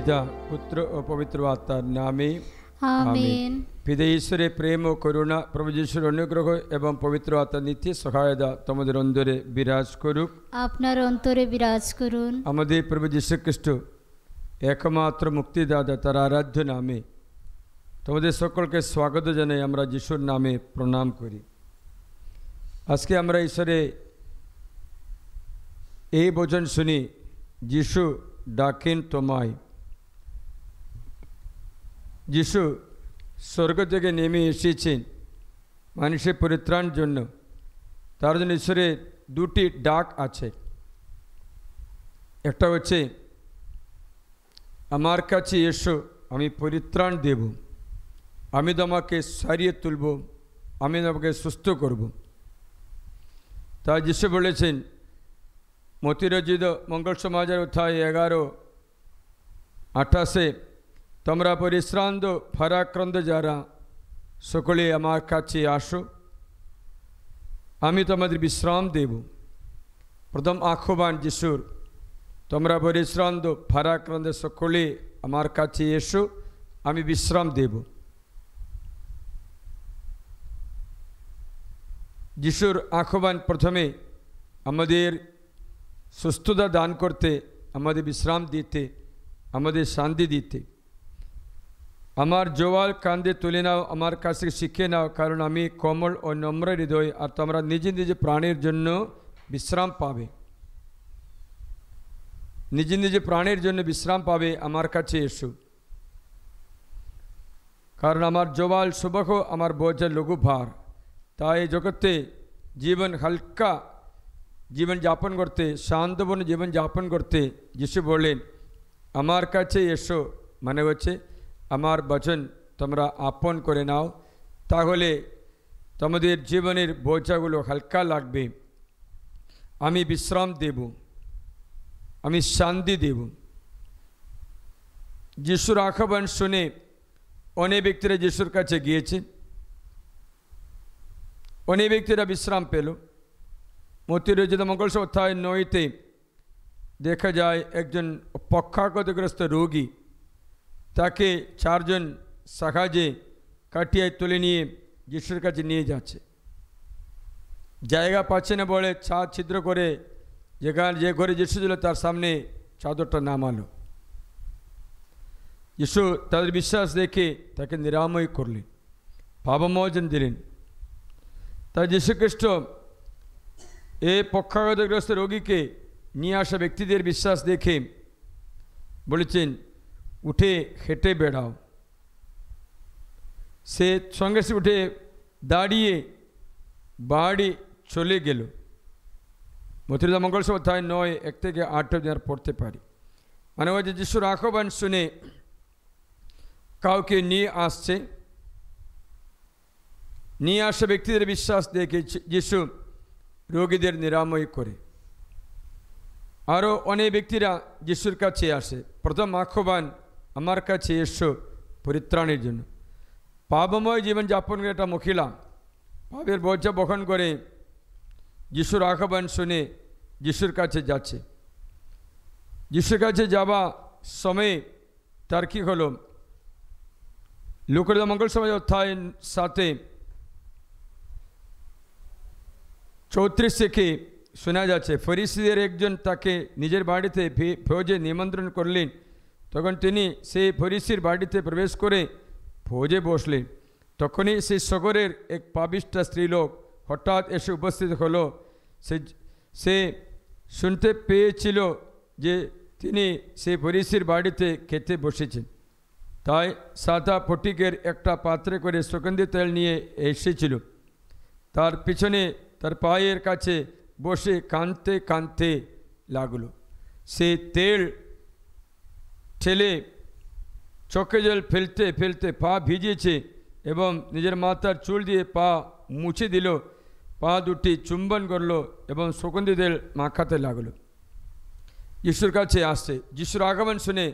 पिता पुत्र और पवित्र आत्मार नामे आमीन। पिता ईश्वरेर प्रेम और करुणा प्रभु যিশুর অনুগ্রহ এবং পবিত্র আত্মার নিত্য সহায়তা তোমাদের অন্তরে বিরাজ করুক। আপনার অন্তরে বিরাজ করুন। আমাদের প্রভু যীশু খ্রিস্ট একমাত্র মুক্তিদাতা তার আরাধ্য নামে তোমাদের সকলকে স্বাগত জানাই। আমরা যিশুর নামে প্রণাম করি। আজকে আমরা ঈশ্বরে এই বচন শুনি, যিশু ডাকেন তোমায়। যিশু স্বর্গ থেকে নেমে এসেছেন মানুষের পরিত্রাণের জন্য। তার জন্য ঈশ্বরের দুটি ডাক আছে। একটা হচ্ছে আমার কাছে এসো, আমি পরিত্রাণ দেব, আমি তোমাকে সারিয়ে তুলব, আমি তোমাকে সুস্থ করব। তাই যিশু বলেছেন মতিরজিত মঙ্গল সমাজের অধ্যায় 11:28 তোমরা পরিশ্রান্ত ভারাক্রান্ত যারা সকলে আমার কাছে আসো, আমি তোমাদের বিশ্রাম দেব। প্রথম আহ্বান যিশুর, তোমরা পরিশ্রান্ত ভারাক্রান্ত সকলে আমার কাছে এসো, আমি বিশ্রাম দেব। যিশুর আহ্বান প্রথমে আমাদের সুস্থতা দান করতে, আমাদের বিশ্রাম দিতে, আমাদের শান্তি দিতে। আমার জোয়াল কান্দে তুলে নাও, আমার কাছে শিখে নাও, কারণ আমি কোমল ও নম্র হৃদয়, আর তোমরা নিজে নিজে প্রাণের জন্য বিশ্রাম পাবে। নিজে নিজে প্রাণের জন্য বিশ্রাম পাবে। আমার কাছে এসো, কারণ আমার জোয়াল সুবহ, আমার বোঝা লঘু ভার। তাই জগতে জীবন হালকা জীবন যাপন করতে, শান্তপূর্ণ জীবন যাপন করতে যিশু বললেন আমার কাছে এসো, মানে হচ্ছে আমার বচন তোমরা আপন করে নাও, তাহলে তোমাদের জীবনের বোঝাগুলো হালকা লাগবে। আমি বিশ্রাম দেব, আমি শান্তি দেব। যিশুর আহ্বান শুনে অনেক ব্যক্তিরা যিশুর কাছে গিয়েছে, অনেক ব্যক্তিরা বিশ্রাম পেল। মতিরজিত মঙ্গল অধ্যায় 9 দেখা যায় একজন পক্ষাঘাতগ্রস্ত রোগী, তাকে 4 জন সাহায্যে কাটিয়ে তুলে নিয়ে যিশুর কাছে নিয়ে যাচ্ছে। জায়গা পাচ্ছে না বলে ছাদ ছিদ্র করে যেখানে যে ঘরে যিশু ছিল তার সামনে চাদরটা নামালো। যিশু তাদের বিশ্বাস দেখে তাকে নিরাময় করলেন, পাপমোচন দিলেন। তাই যীশুখ্রিস্ট এই পক্ষাঘাতগ্রস্ত রোগীকে নিয়ে আসা ব্যক্তিদের বিশ্বাস দেখে বলেছেন উঠে হেঁটে বেড়াও। সে সঙ্গে সঙ্গে উঠে দাঁড়িয়ে বাড়ি চলে গেল। মতিরজিত মঙ্গল অধ্যায় 9:1-8 পড়তে পারি। মানে হচ্ছে যিশুর আহ্বান শুনে কাউকে নিয়ে আসছে, নিয়ে আসা ব্যক্তিদের বিশ্বাস দেখে যিশু রোগীদের নিরাময় করে। আরও অনেক ব্যক্তিরা যিশুর কাছে আসে। প্রথম আহ্বান আমার কাছে এসো পরিত্রাণের জন্য। পাপময় জীবন যাপন করে একটা মহিলা পাপের বোঝা বহন করে যিশুর আহ্বান শুনে যিশুর কাছে যাচ্ছে। যিশুর কাছে যাওয়া সময়ে তার কী হলো, লুকাস মঙ্গল সমাজ অধ্যায় 7:34 শোনা যাচ্ছে ফরিসীদের একজন তাকে নিজের বাড়িতে ভোজে নিমন্ত্রণ করলেন। তখন তিনি সেই ফরিসির বাড়িতে প্রবেশ করে ভোজে বসলেন। তখনই সেই শহরের এক পাপিষ্ঠ স্ত্রীলোক হঠাৎ এসে উপস্থিত হলো। সে শুনতে পেয়েছিল যে তিনি সেই ফরিসির বাড়িতে খেতে বসেছেন। তাই সাদা ফটিকের একটা পাত্রে করে সুগন্ধি তেল নিয়ে এসেছিল। তার পিছনে তার পায়ের কাছে বসে কাঁদতে কাঁদতে লাগলো। সে তেল ঠেলে চোখে জল ফেলতে ফেলতে পা ভিজিয়েছে এবং নিজের মাথার চুল দিয়ে পা মুছে দিল, পা দুটি চুম্বন করলো এবং সুগন্ধি তেল মাখাতে লাগলো। যিশুর কাছে আসছে। যিশুর আগমন শুনে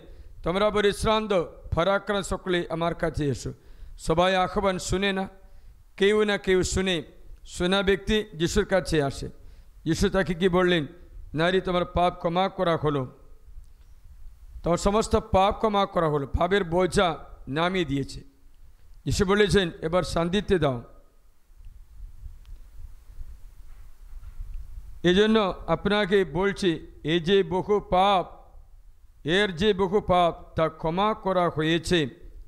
তোমরা পরিশ্রান্ত ভারাক্রান্ত সকলে আমার কাছে এসো। সবাই আহ্বান শুনে না, কেউ না কেউ শুনে। শোনা ব্যক্তি যিশুর কাছে আসে। যিশু তাকে কি বললেন, নারী তোমার পাপ ক্ষমা করা হলো। তোর সমস্ত পাপ ক্ষমা করা হলো, পাপের বোঝা নামিয়ে দিয়েছে। যিশু বলেছেন এবার শান্তিতে দাও। এই জন্য আপনাকে বলছি, এই যে বহু পাপ, এর যে বহু পাপ তা ক্ষমা করা হয়েছে,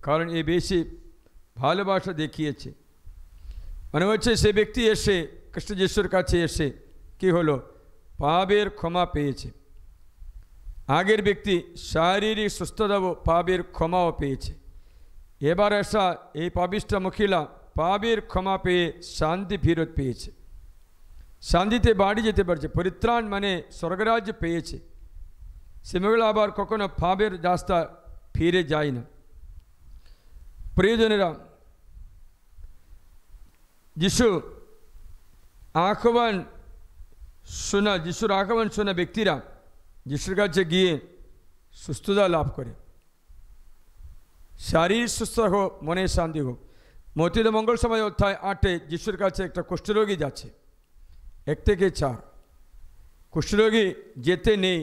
কারণ এ বেশি ভালোবাসা দেখিয়েছে। মানে হচ্ছে সে ব্যক্তি এসে খ্রিস্ট যিশুর কাছে এসে কি হলো, পাপের ক্ষমা পেয়েছে। আগের ব্যক্তি শারীরিক সুস্থতাও পাপের ক্ষমাও পেয়েছে। এবার আসা এই পাপিষ্ঠ মহিলা পাপের ক্ষমা পেয়ে শান্তি ফেরত পেয়েছে, শান্তিতে বাড়ি যেতে পারছে, পরিত্রাণ মানে স্বর্গরাজ্য পেয়েছে। সে মহিলা আবার কখনো পাপের রাস্তা ফিরে যায় না। প্রিয়জনেরা, যিশু আহ্বান শোনা, যিশুর আহ্বান শোনা ব্যক্তিরা যিশুর কাছে গিয়ে সুস্থতা লাভ করে। শারীরিক সুস্থ হোক, মনে শান্তি হোক। মতিদ মঙ্গল সমাজ অধ্যায় 8-এ যিশুর কাছে একটা কুষ্ঠরোগী যাচ্ছে, 1-4। কুষ্ঠরোগী যেতে নেই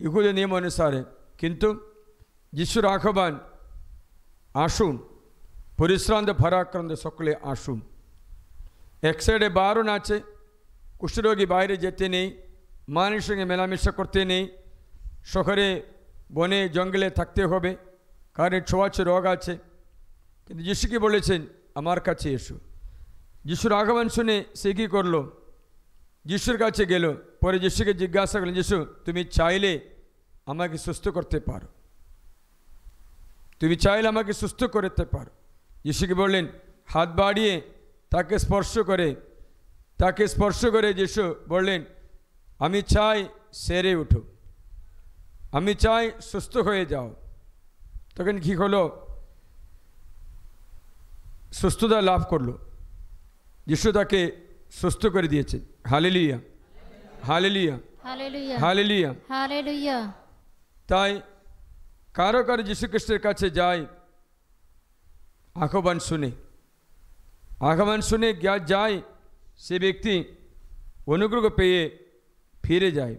ইহুদি নিয়ম অনুসারে, কিন্তু যিশুর আহ্বান, আসুন পরিশ্রান্ত ভারাক্রান্ত সকলে আসুন। এক সাইডে বারণ আছে, কুষ্ঠরোগী বাইরে যেতে নেই, মানুষের সঙ্গে মেলামেশা করতে নেই, শহরে বনে জঙ্গলে থাকতে হবে, কারণ ছোঁয়াচে রোগ আছে। কিন্তু যিশুকে বলেছেন আমার কাছে এসো। যিশুর আহ্বান শুনে সে কী করলো, যিশুর কাছে গেল। পরে যিশুকে জিজ্ঞাসা করলেন, যিশু তুমি চাইলে আমাকে সুস্থ করতে পারো, তুমি চাইলে আমাকে সুস্থ করতে পারো। যিশুকে বললেন, হাত বাড়িয়ে তাকে স্পর্শ করে যিশু বললেন, আমি চাই সেরে উঠো, আমি চাই সুস্থ হয়ে যাও। তখন কী হলো, সুস্থতা লাভ করলো। যিশু তাকে সুস্থ করে দিয়েছে। Hallelujah, hallelujah, hallelujah, hallelujah, hallelujah. তাই কারো কারো যিশু খ্রিস্টের কাছে যায় আহ্বান শুনে যায়, সে ব্যক্তি অনুগ্রহ পেয়ে ফিরে যায়।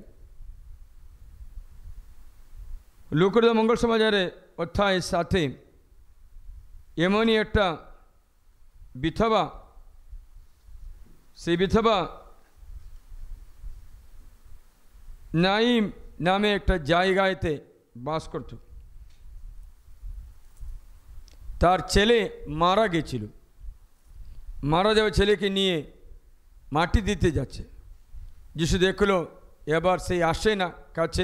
লুকাস মঙ্গল সমাচারে অধ্যায় 7-এ এমনই একটা বিধবা, সেই বিধবা নাইম নামে একটা জায়গাতে বাস করত। তার ছেলে মারা গেছিল, মারা যাওয়া ছেলেকে নিয়ে মাটি দিতে যাচ্ছে। যিশু দেখলো এবার সেই আসে না কাছে,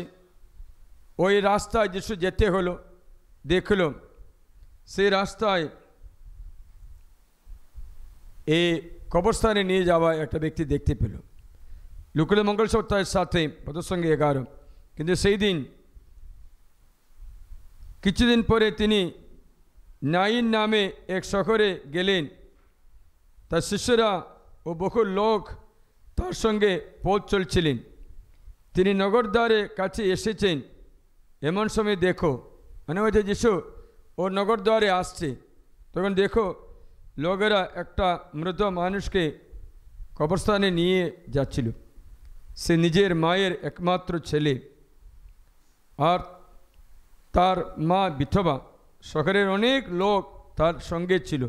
ওই রাস্তায় যিশু যেতে হলো। দেখলো সেই রাস্তায় এই কবরস্থানে নিয়ে যাওয়া একটা ব্যক্তি দেখতে পেল। লুকাস মঙ্গল সপ্তাহের সাথে প্রসঙ্গে 11। কিন্তু সেই দিন কিছুদিন পরে তিনি নাইন নামে এক শহরে গেলেন। তার শিষ্যরা ও বহু লোক তার সঙ্গে পথ চলছিলেন। তিনি নগরদ্বারের কাছে এসেছেন। এমন সময় দেখো, মানে হচ্ছে যিশু ও নগরদ্বারে আসছে, তখন দেখো লোকেরা একটা মৃত মানুষকে কবরস্থানে নিয়ে যাচ্ছিল। সে নিজের মায়ের একমাত্র ছেলে, আর তার মা বিধবা। শহরের অনেক লোক তার সঙ্গে ছিল।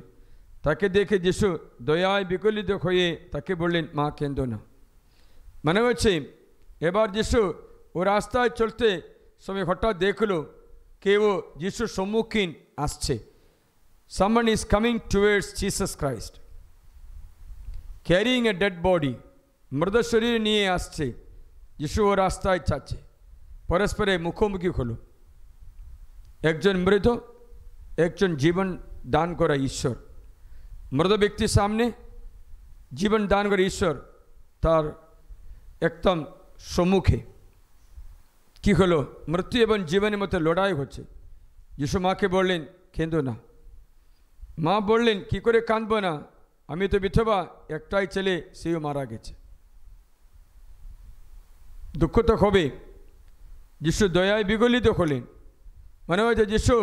তাকে দেখে যিশু দয়ায় বিকলিত হয়ে তাকে বললেন, মা কেঁদো না। মানে হচ্ছে এবার যিশু ও রাস্তায় চলতে সময় হঠাৎ দেখলো কেউ যিশুর সম্মুখীন আসছে। Someone is coming towards Jesus Christ carrying a dead body, মৃত শরীর নিয়ে আসছে। যিশু ও রাস্তায় যাচ্ছে, পরস্পরে মুখোমুখি হলো। একজন মৃত, একজন জীবন দান করা ঈশ্বর। মৃত ব্যক্তির সামনে জীবন দান করা ঈশ্বর তার একদম সম্মুখে। কি হলো, মৃত্যু এবং জীবনের মধ্যে লড়াই হচ্ছে। যিশু মাকে বললেন, কেঁদো না। মা বললেন, কি করে কাঁদবো না, আমি তো বিধবা, একটাই ছেলে, সেও মারা গেছে। দুঃখ তো হবে। যিশু দয়ায় বিগলিত হলেন। মনে হয় যে যিশু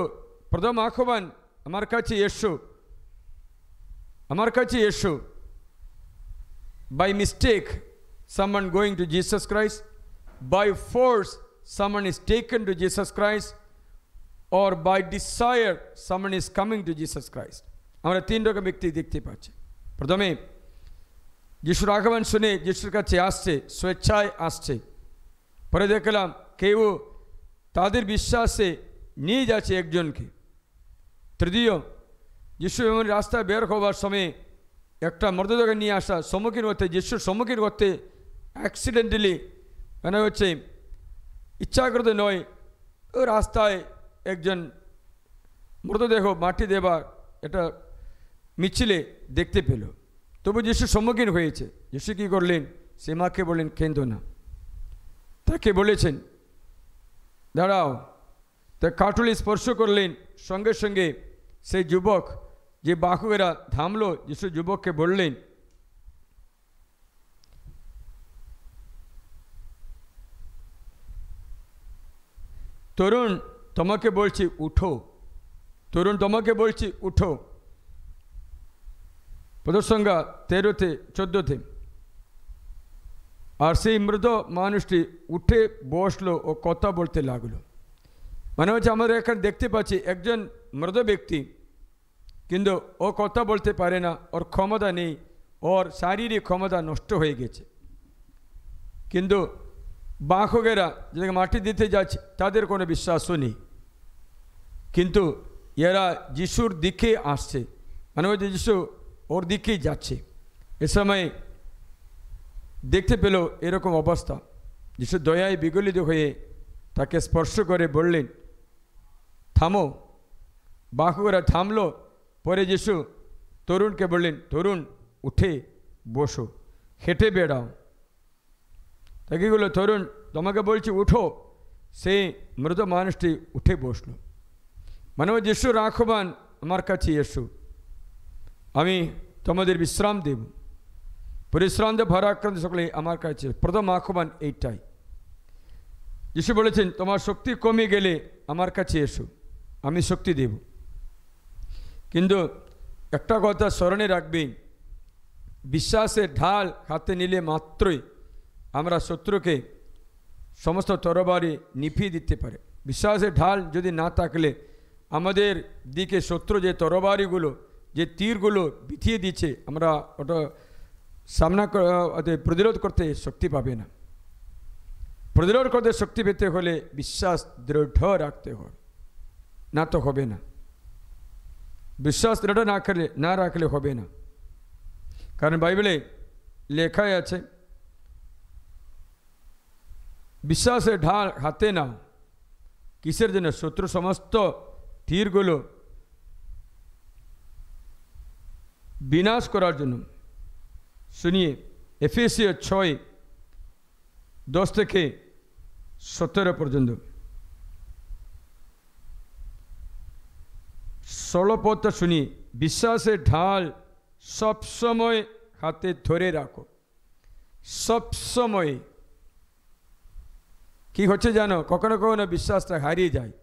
প্রথম আহ্বান, আমার কাছে এসো, আমার কাছে এসো। By mistake someone going to Jesus Christ, by force someone is taken to Jesus Christ, or by desire someone is coming to Jesus Christ. আমরা তিন রকম ব্যক্তি দেখতে পাচ্ছি। প্রথমে যিশুর আগমন শুনে যিশুর কাছে আসছে, স্বেচ্ছায় আসছে। পরে দেখলাম কেউ তাদের বিশ্বাসে নিয়ে যাচ্ছে একজনকে। তৃতীয়, যিশু এমন রাস্তায় বের হওয়ার সময় একটা মৃতদেহকে নিয়ে আসা সম্মুখীন হতে, যিশুর সম্মুখীন করতে অ্যাক্সিডেন্টালি, মানে হচ্ছে ইচ্ছাকৃত নয়, ও রাস্তায় একজন মৃতদেহ মাটি দেবার এটা মিছিলে দেখতে পেল। তবু যিশু সম্মুখীন হয়েছে। যিশু কী করলেন? সে মাকে বললেন, কেঁদো না। তাকে বলেছেন, দাঁড়াও। তা কাটুলি স্পর্শ করলেন, সঙ্গে সঙ্গে সেই যুবক, যে বাহকেরা থামলো, যিশু যুবককে বললেন, তরুণ তোমাকে বলছি উঠো, তরুণ তোমাকে বলছি উঠো। প্রদর্শঙ্গা 13-14। আর সেই মৃত মানুষটি উঠে বসলো ও কথা বলতে লাগলো। মানে হচ্ছে আমরা এখানে দেখতে পাচ্ছি একজন মৃত ব্যক্তি, কিন্তু ও কথা বলতে পারে না, ওর ক্ষমতা নেই, ওর শারীরিক ক্ষমতা নষ্ট হয়ে গেছে। কিন্তু বাহকেরা যাদেরকে মাটি দিতে যাচ্ছে তাদের কোনো বিশ্বাসও নেই, কিন্তু এরা যিশুর দিকে আসছে, মানে হচ্ছে যিশু ওর দিকেই যাচ্ছে। এ সময় দেখতে পেল এরকম অবস্থা। যিশু দয়ায় বিগলিত হয়ে তাকে স্পর্শ করে বললেন, থামো। বাহকেরা থামলো। পরে যিশু তরুণকে বললেন, তরুণ উঠে বসো, হেঁটে বেড়াও। তাকে বলল, তরুণ তোমাকে বলছি উঠো। সেই মৃত মানুষটি উঠে বসলো। মানে যিশুর আহ্বান, আমার কাছে এসো, আমি তোমাদের বিশ্রাম দেব। পরিশ্রান্ত ভারাক্রান্ত সকলে আমার কাছে। প্রথম আহ্বান এইটাই। যিশু বলেছেন, তোমার শক্তি কমে গেলে আমার কাছে এসো, আমি শক্তি দেব। কিন্তু একটা কথা স্মরণে রাখবেন, বিশ্বাসের ঢাল হাতে নিলে মাত্রই আমরা শত্রুকে সমস্ত তরবারি নিভিয়ে দিতে পারে। বিশ্বাসের ঢাল যদি না থাকলে আমাদের দিকে শত্রু যে তরবারিগুলো, যে তীরগুলো বিছিয়ে দিচ্ছে, আমরা ওটা সামনা প্রতিরোধ করতে শক্তি পাবে না। প্রতিরোধ করতে শক্তি পেতে হলে বিশ্বাস দৃঢ় রাখতে হবে, না তো হবে না। বিশ্বাস দৃঢ় না রাখলে হবে না। কারণ বাইবেলে লেখাই আছে, বিশ্বাসের ঢাল হাতে নাও। কিসের জন্য? শত্রু সমস্ত তীরগুলো বিনাশ করার জন্য। শুনিয়ে এফেসীয় 6:10-17 পর্যন্ত 16 পদটা শুনি। বিশ্বাসের ঢাল সবসময় হাতে ধরে রাখো। সবসময় কি হচ্ছে জানো? কখনো কখনো বিশ্বাসটা হারিয়ে যায়,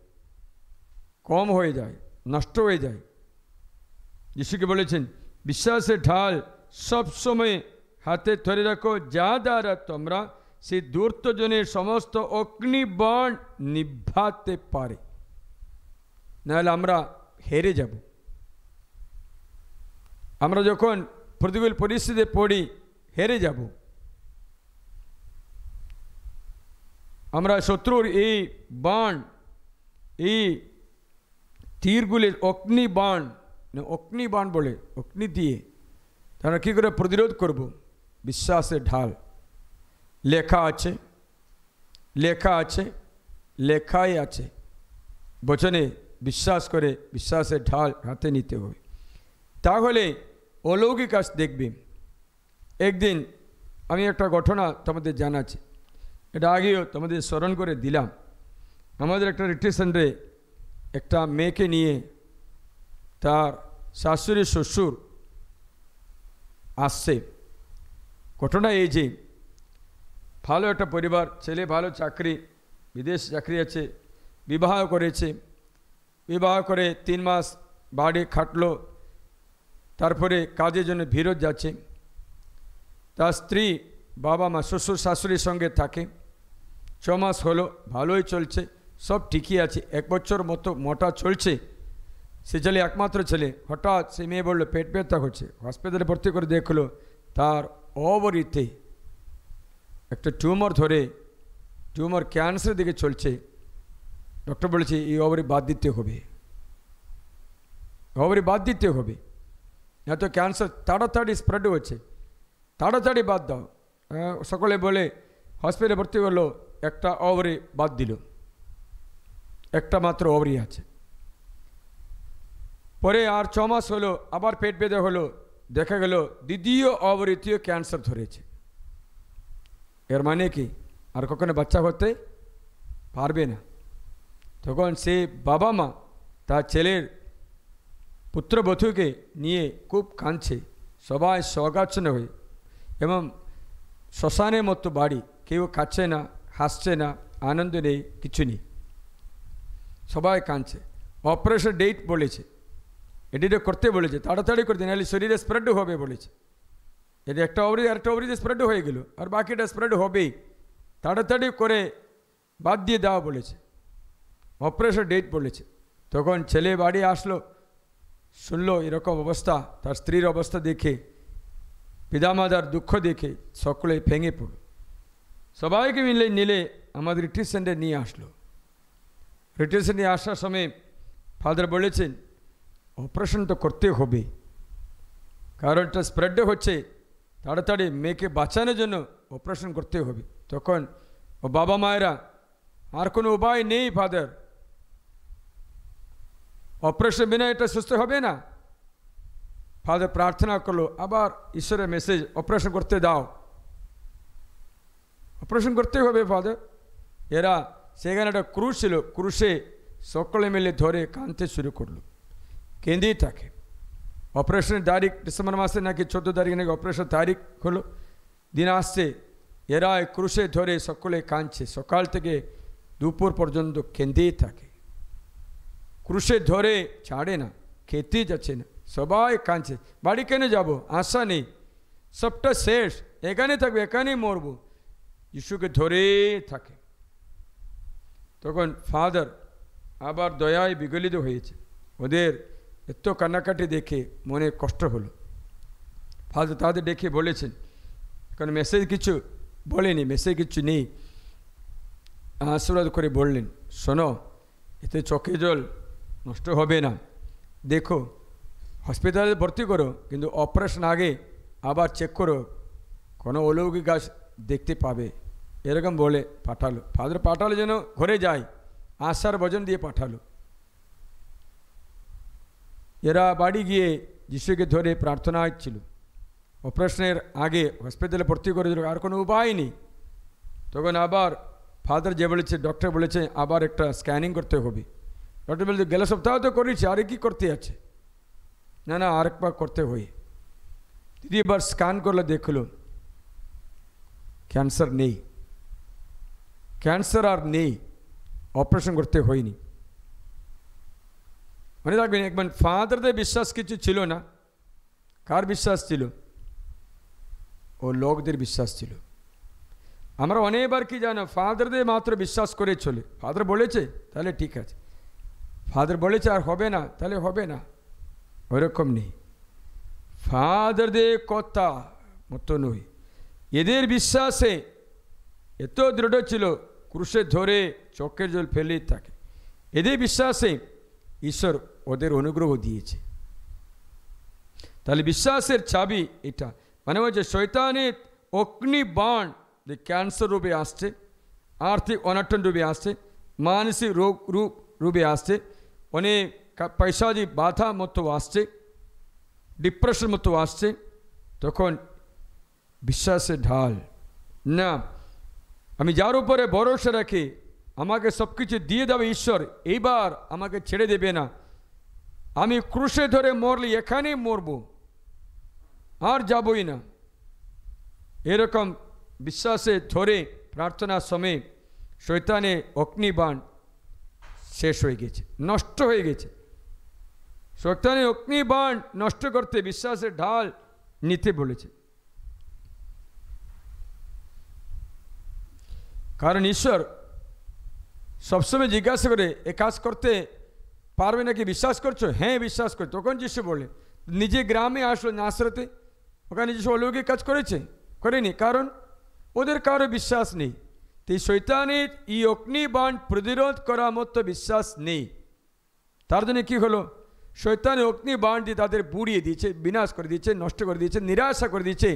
কম হয়ে যায়, নষ্ট হয়ে যায়। যিশুকে বলেছেন, বিশ্বাসের ঢাল সবসময় হাতে ধরে রাখো, যা দ্বারা তোমরা সেই ধূর্তজনের সমস্ত অগ্নিবাণ নিভাতে পারে। নাহলে আমরা হেরে যাব। আমরা যখন প্রতিকূল পরিস্থিতিতে পড়ি হেরে যাব। আমরা শত্রুর এই বাণ, এই তীরগুলির অগ্নিবাণ বলে, অগ্নি দিয়ে তারা কী করে প্রতিরোধ করব? বিশ্বাসের ঢাল। লেখা আছে, লেখাই আছে বচনে বিশ্বাস করে বিশ্বাসের ঢাল হাতে নিতে হবে। তাহলে অলৌকিক কাজ দেখবে। একদিন আমি একটা ঘটনা তোমাদের জানাচ্ছি, এটা আগেও তোমাদের স্মরণ করে দিলাম। আমাদের একটা রিট্রিট সেন্টারে একটা মেয়েকে নিয়ে তার শাশুড়ি শ্বশুর আসছে। ঘটনা এই যে, ভালো একটা পরিবার, ছেলে ভালো চাকরি, বিদেশ চাকরি আছে, বিবাহ করেছে। বিবাহ করে 3 মাস বাড়ি খাটলো, তারপরে কাজের জন্য ফেরত যাচ্ছে। তার স্ত্রী, বাবা মা, শ্বশুর শাশুড়ির সঙ্গে থাকে। 6 মাস হলো, ভালোই চলছে, সব ঠিকই আছে, 1 বছর মতো মোটা চলছে। সে ছেলে একমাত্র ছেলে, হঠাৎ সে মেয়ে বললো পেট ব্যথা হচ্ছে। হসপিটালে ভর্তি করে দেখলো তার ওভারিতে একটা টিউমার ধরে, টিউমার ক্যান্সারের দিকে চলছে। ডক্টর বলেছে এই ওভারি বাদ দিতে হবে, ওভারি বাদ দিতে হবে, এত ক্যান্সার তাড়াতাড়ি স্প্রেড হচ্ছে, তাড়াতাড়ি বাদ দাও। সকলে বলে হসপিটালে ভর্তি করলো, একটা ওভারি বাদ দিল, একটা মাত্র ওভারি আছে। পরে আর 6 মাস হলো, আবার পেট ব্যথা হলো, দেখা গেল দ্বিতীয় ওভারিতেও ক্যান্সার ধরেছে। এর মানে কি আর কখনো বাচ্চা হতে পারবে না। তখন সে বাবা মা তার ছেলের পুত্রবধূকে নিয়ে খুব কাঁদছে, সবাই শোকাচ্ছন্ন হয়ে, এবং শ্মশানের মতো বাড়ি, কেউ খাচ্ছে না, হাসছে না, আনন্দ নেই, কিছু নেই, সবাই কাঁদছে। অপারেশন ডেট বলেছে, এডিটে করতে বলেছে, তাড়াতাড়ি করতে, নাহলে শরীরে স্প্রেড হবে বলেছে। যদি একটা ওভারি আরেকটা ওভারিতে স্প্রেড হয়ে গেল, আর বাকিটা স্প্রেড হবেই, তাড়াতাড়ি করে বাদ দিয়ে দেওয়া বলেছে, অপারেশন ডেট বলেছে। তখন ছেলে বাড়ি আসলো, শুনলো এরকম অবস্থা, তার স্ত্রীর অবস্থা দেখে, পিতামাতার দুঃখ দেখে সকলে ভেঙে পড়ল। সবাইকে মিলে নিলে আমাদের রিট্রিট সেন্টারে নিয়ে আসলো। রিট্রিট সেন্টারে আসার সময় ফাদার বলেছেন অপারেশন তো করতে হবে, কারণটা স্প্রেড হচ্ছে, তাড়াতাড়ি মেয়েকে বাঁচানোর জন্য অপারেশন করতে হবে। তখন ও বাবা মায়েরা আর কোনো উপায় নেই ফাদার, অপারেশন বিনা এটা সুস্থ হবে না। ফাদার প্রার্থনা করলো, আবার ঈশ্বরের মেসেজ, অপারেশন করতে দাও, অপারেশন করতে হবে ফাদার। এরা সেখানে একটা ক্রুশ ছিল, ক্রুশে সকলে মিলে ধরে কাঁদতে শুরু করলো, কেঁদেই থাকে। অপারেশনের তারিখ ডিসেম্বর মাসে নাকি 14 তারিখ নাকি অপারেশন তারিখ হলো, দিন আসছে, এরা ক্রুশে ধরে সকলে কাঁদছে, সকাল থেকে দুপুর পর্যন্ত কেঁদেই থাকে, ক্রুশে ধরে ছাড়ে না, খেতেই যাচ্ছে না, সবাই কাঁদছে। বাড়ি কেন যাব, আশা নেই, সবটা শেষ, এখানে থাকবে, এখানেই মরবো, যিশুকে ধরে থাকে। তখন ফাদার আবার দয়ায় বিগলিত হয়েছে, ওদের এত কান্নাকাটি দেখে মনে কষ্ট হলো। ফাদার তাদের ডেকে বলেছেন, কারণ মেসেজ কিছু বলেনি, মেসেজ কিছু নেই, আশীর্বাদ করে বললেন, শোনো, এতে চোখে জল নষ্ট হবে না, দেখো হসপিটালে ভর্তি করো, কিন্তু অপারেশন আগে আবার চেক করো, কোনো অলৌকিক গাছ দেখতে পাবে, এরকম বলে পাঠালো। ফাদার পাঠালো যেন ঘরে যায়, আশার বচন দিয়ে পাঠালো। এরা বাড়ি গিয়ে যিশুকে ধরে প্রার্থনা ছিল, অপারেশনের আগে হসপিটালে ভর্তি করে দিল, আর কোনো উপায় নেই। তখন আবার ফাদার যে বলেছে, ডক্টর বলেছে আবার একটা স্ক্যানিং করতে হবে। ডক্টর বলছে গেল সপ্তাহ তো করেছি, আরে কি করতে আছে, না না আরেকবার করতে হয়। দ্বিতীয়বার স্ক্যান করলে দেখলো ক্যান্সার নেই, ক্যান্সার আর নেই, অপারেশন করতে হয়নি। মনে রাখবেন, একবার ফাদারদের বিশ্বাস কিছু ছিল না, কার বিশ্বাস ছিল, ও লোকদের বিশ্বাস ছিল। আমরা অনেকবার কি জানো, ফাদারদের মাত্র বিশ্বাস করে চলে, ফাদার বলেছে তাহলে ঠিক আছে, ফাদার বলেছে আর হবে না তাহলে হবে না, ওরকম নেই। ফাদারদের কথা মতো নয়, এদের বিশ্বাসে এত দৃঢ় ছিল, ক্রুশে ধরে চোখের জল ফেলেই থাকে। এদের বিশ্বাসে ঈশ্বর ওদের অনুগ্রহ দিয়েছে। তাহলে বিশ্বাসের চাবি এটা, মানে হচ্ছে শয়তানের অগ্নি বাণ যে ক্যান্সার রূপে আসছে, আর্থিক অনটন রূপে আসছে, মানসিক রোগ রূপে আসছে, অনেক পয়সাদি বাধা মতো আসছে, ডিপ্রেশন মতো আসছে, তখন বিশ্বাসের ঢাল না, আমি যার উপরে ভরসা রাখি, আমাকে সব কিছু দিয়ে দেবে ঈশ্বর, এইবার আমাকে ছেড়ে দেবে না, আমি ক্রুশে ধরে মরলি এখানেই মরব, আর যাবই না, এরকম বিশ্বাসে ধরে প্রার্থনার সময় শয়তানের অগ্নিবাণ শেষ হয়ে গেছে, নষ্ট হয়ে গেছে। শয়তানের অগ্নিবাণ নষ্ট করতে বিশ্বাসের ঢাল নিতে বলেছে। কারণ ঈশ্বর সবসময় জিজ্ঞাসা করে এ কাজ করতে পারবে নাকি, বিশ্বাস করছো? হ্যাঁ বিশ্বাস করি। তখন যিশু বলে, নিজে গ্রামে আসলো নাসরতে, ওখানে যিশু অলৌকিক কাজ করেছে? করেনি, কারণ ওদের কারো বিশ্বাস নেই। তো শয়তানের এই অগ্নিবাণ প্রতিরোধ করার মতো বিশ্বাস নেই। তার জন্য কী হলো, শয়তানের অগ্নিবাণ দিয়ে তাদের পুড়িয়ে দিয়েছে, বিনাশ করে দিয়েছে, নষ্ট করে দিয়েছে, নিরাশা করে দিয়েছে।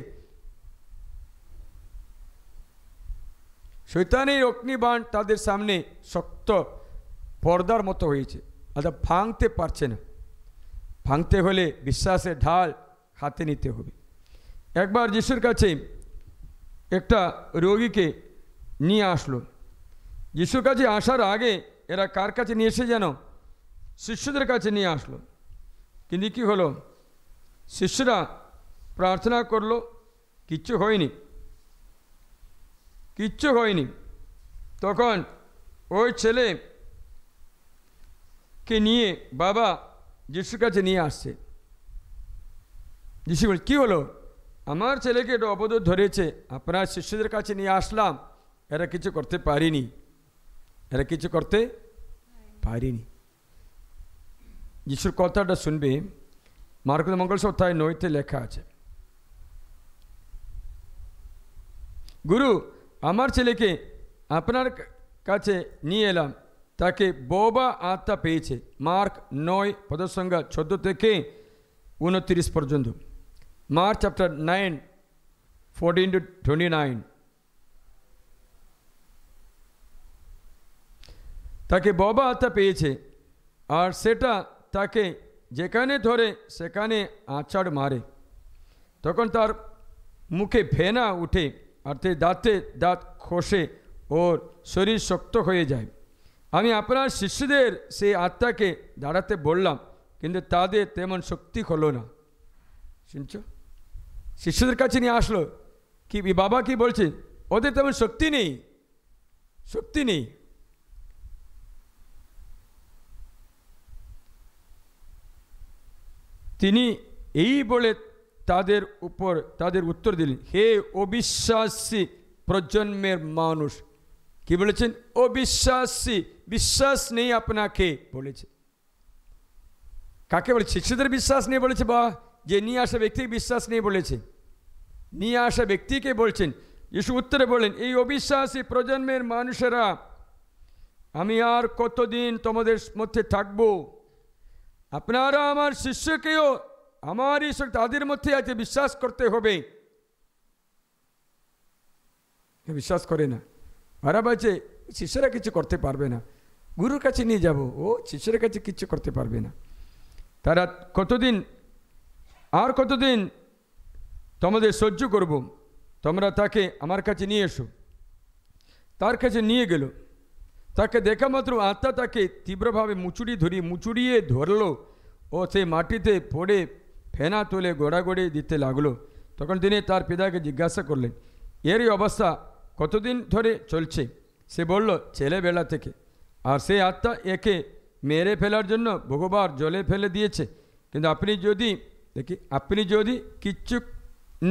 শয়তানের অগ্নিবাণ তাদের সামনে শক্ত পর্দার মতো হয়েছে, অর্থাৎ ভাঙতে পারছে না। ভাঙতে হলে বিশ্বাসের ঢাল হাতে নিতে হবে। একবার যিশুর কাছে একটা রোগীকে নিয়ে আসলো। যিশুর কাছে আসার আগে এরা কার কাছে নিয়ে এসে যেন শিষ্যদের কাছে নিয়ে আসলো। কিন্তু কী হলো, শিষ্যরা প্রার্থনা করলো, কিচ্ছু হয়নি, কিচ্ছু হয়নি। তখন ওই ছেলেকে নিয়ে বাবা যিশুর কাছে নিয়ে আসছে। যিশু বলে, কী হলো? আমার ছেলেকে একটা অপরাধ ধরেছে, আপনার শিষ্যদের কাছে নিয়ে আসলাম, এরা কিছু করতে পারিনি, এরা কিছু করতে পারিনি। যিশুর কথাটা শুনবে মার্কস মঙ্গল অধ্যায় 9-তে লেখা আছে, গুরু আমার ছেলেকে আপনার কাছে নিয়ে এলাম, তাকে বোবা আত্মা পেয়েছে। মার্ক 9 পদের সংখ্যা 14 থেকে 29 পর্যন্ত। Mark chapter 9 14-29। তাকে বোবা আত্মা পেয়েছে, আর সেটা তাকে যেখানে ধরে সেখানে আঁচড় মারে। তখন তার মুখে ফেনা উঠে, আর দাঁতে দাঁত খসে ওর শরীর শক্ত হয়ে যায়। আমি আপনার শিষ্যদের সেই আত্মাকে দাঁড়াতে বললাম, কিন্তু তাদের তেমন শক্তি হলো না। শুনছ, শিষ্যদের কাছে নিয়ে আসলো, কি বাবা কি বলছে, ওদের তেমন শক্তি নেই, শক্তি নেই। তিনি এই বলে তাদের উত্তর দিলেন, হে অবিশ্বাসী প্রজন্মের মানুষ। কি বলেছেন? অবিশ্বাসী, বিশ্বাস নেই আপনাকে বলেছে। কাকে বলে? শিষ্যদের বিশ্বাস নেই বলেছে, বা যে নিয়ে আসা ব্যক্তিকে বিশ্বাস নেই বলেছে? নিয়ে আসা ব্যক্তিকে বলছেন। যিশু উত্তরে বলেন, এই অবিশ্বাসী প্রজন্মের মানুষেরা, আমি আর কতদিন তোমাদের মধ্যে থাকবো? আপনারা আমার শিষ্যকেও আমার ঈশ্বর তাদের মধ্যে আছে, বিশ্বাস করতে হবে। বিশ্বাস করে না, ওরা বলছে শিষ্যরা কিছু করতে পারবে না, গুরুর কাছে নিয়ে যাব, ও শিষ্যের কাছে কিছু করতে পারবে না। তারা কতদিন তোমাদের সহ্য করব, তোমরা তাকে আমার কাছে নিয়ে এসো। তার কাছে নিয়ে গেল, তাকে দেখা মাত্র আত্মা তাকে তীব্রভাবে মুচুড়িয়ে ধরলো, ও সেই মাটিতে পড়ে ফেনা তুলে গোড়াগড়ি দিতে লাগলো। তখন তিনি তার পিতাকে জিজ্ঞাসা করলেন, এর এই অবস্থা কতদিন ধরে চলছে? সে বলল, ছেলেবেলা থেকে। আর সেই আত্মা একে মেরে ফেলার জন্য বহুবার জলে ফেলে দিয়েছে, কিন্তু আপনি যদি কিচ্ছু